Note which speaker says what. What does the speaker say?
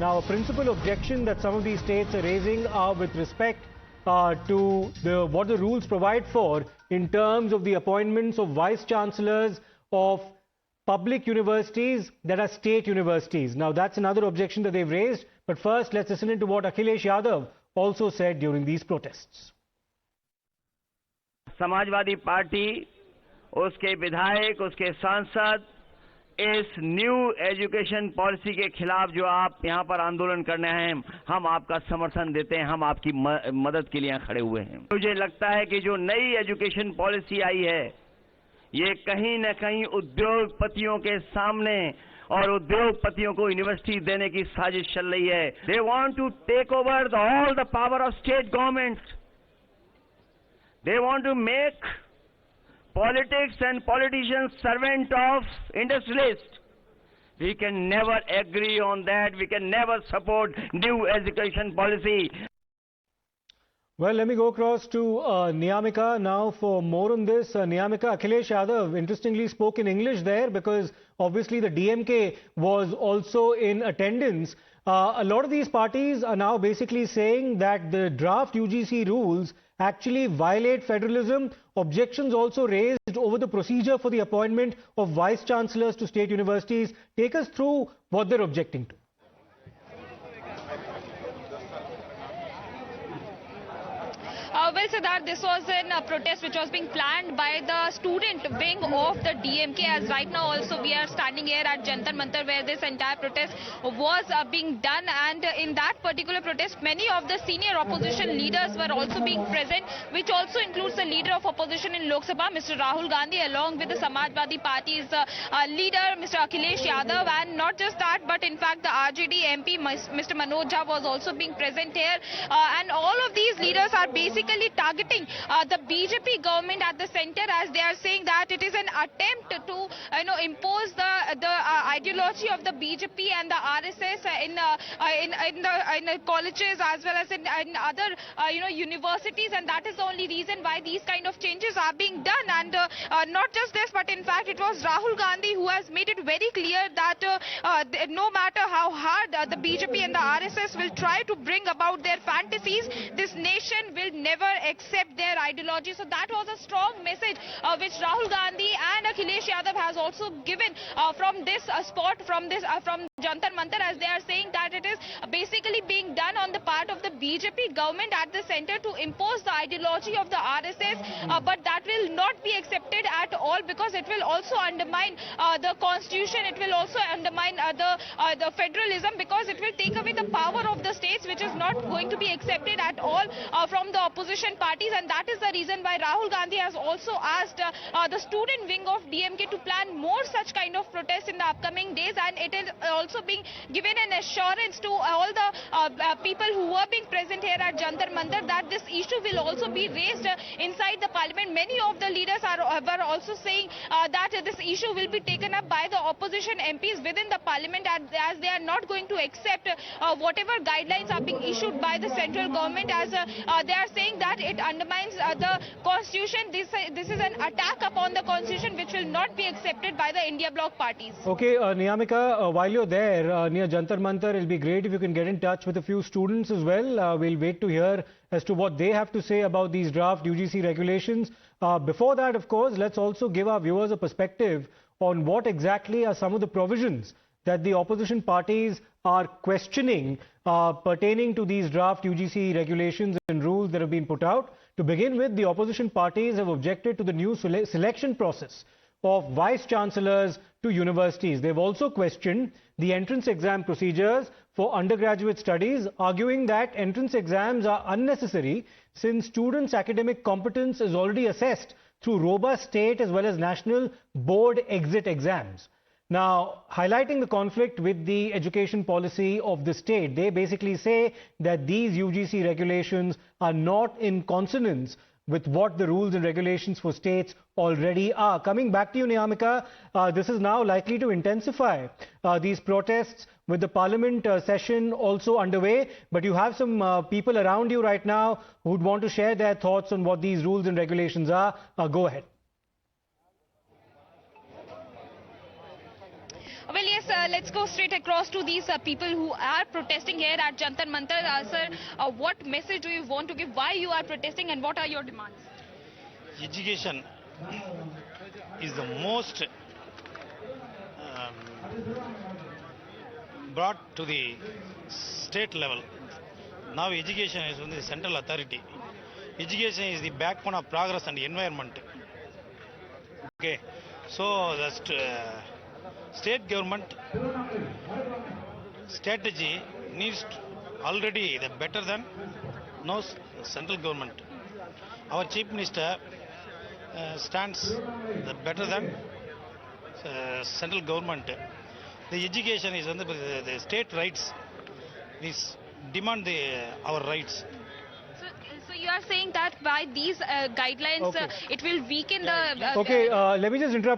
Speaker 1: Now, a principal objection that some of these states are raising are with respect to what the rules provide for in terms of the appointments of vice chancellors of public universities that are state universities. Now, that's another objection that they've raised. But first, let's listen into what Akhilesh Yadav also said during these protests.
Speaker 2: Samajwadi party, उसके विधायक, उसके सांसद इस new education policy के खिलाफ जो आप यहां पर आंदोलन करने हैं, हम आपका समर्थन देते हैं, हम आपकी मदद के लिए यहां खड़े हुए हैं। मुझे लगता है कि जो नई एजुकेशन पॉलिसी आई है, ये कहीं न कहीं उद्योगपतियों के सामने और उद्योगपतियों को यूनिवर्सिटी देने की साजिश चल रही है। They want to take over all the power of state government. They want to make politics and politicians servant of industrialists. We can never agree on that. We can never support new education policy.
Speaker 1: Well, let me go across to Niyamika now for more on this. Niyamika, Akhilesh Yadav interestingly spoke in English there because obviously the DMK was also in attendance. A lot of these parties are now basically saying that the draft UGC rules actually violate federalism. Objections also raised over the procedure for the appointment of vice chancellors to state universities. Take us through what they're objecting to.
Speaker 3: Well, Siddharth, this was a protest which was being planned by the student wing of the DMK. As right now also we are standing here at Jantar Mantar where this entire protest was being done, and in that particular protest many of the senior opposition leaders were also being present, which also includes the leader of opposition in Lok Sabha, Mr. Rahul Gandhi, along with the Samajwadi Party's leader, Mr. Akhilesh Yadav, and not just that, but in fact the RJD MP, Mr. Manoj Jha, was also being present here, and all of these leaders are basically targeting the BJP government at the center, as they are saying that it is an attempt to impose the ideology of the BJP and the RSS in the colleges as well as in other universities, and that is the only reason why these kind of changes are being done. And not just this, but in fact it was Rahul Gandhi who has made it very clear that no matter how hard the BJP and the RSS will try to bring about their fantasies, this nation will never accept their ideology. So that was a strong message which Rahul Gandhi and Akhilesh Yadav has also given from this spot, from Jantar Mantar, as they are saying that it is basically being done on the part of the BJP government at the center to impose the ideology of the RSS, but that will not be accepted at all, because it will also undermine the constitution, it will also undermine the federalism, because it will take away the power of the states, which is not going to be accepted at all from the opposition parties. And that is the reason why Rahul Gandhi has also asked the student wing of DMK to plan more such kind of protests in the upcoming days, and it is also being given an assurance to all the people who were being present here at Jantar Mantar that this issue will also be raised inside the parliament. Many of the leaders were also saying that this issue will be taken up by the opposition MPs within the parliament, as they are not going to accept whatever guidelines are being issued by the central government, as they are saying that it undermines the constitution. This is an attack upon the constitution which will not be accepted by the India bloc parties.
Speaker 1: Okay, Niyamika, while you're there near Jantar Mantar, it'll be great if you can get in touch with a few students as well. We'll wait to hear as to what they have to say about these draft UGC regulations. Before that, of course, let's also give our viewers a perspective on what exactly are some of the provisions that the opposition parties are questioning pertaining to these draft UGC regulations and rules that have been put out. To begin with, the opposition parties have objected to the new selection process of vice chancellors to universities. They've also questioned the entrance exam procedures for undergraduate studies, arguing that entrance exams are unnecessary since students' academic competence is already assessed through robust state as well as national board exit exams. Now, highlighting the conflict with the education policy of the state, they basically say that these UGC regulations are not in consonance with what the rules and regulations for states already are. Coming back to you, Niyamika, this is now likely to intensify these protests with the parliament session also underway. But you have some people around you right now who would want to share their thoughts on what these rules and regulations are. Go ahead.
Speaker 3: Well, yes, let's go straight across to these people who are protesting here at Jantar Mantar. Sir, what message do you want to give? Why you are protesting and what are your demands?
Speaker 4: Education is the most brought to the state level. Now education is on the central authority. Education is the backbone of progress and environment. Okay, so the state government strategy needs already the better than no central government. Our chief minister stands the better than central government. The education is on the state rights. We demand our rights.
Speaker 3: So you are saying that by these guidelines,
Speaker 1: Okay.
Speaker 3: it will weaken the...
Speaker 1: Okay, let me just interrupt.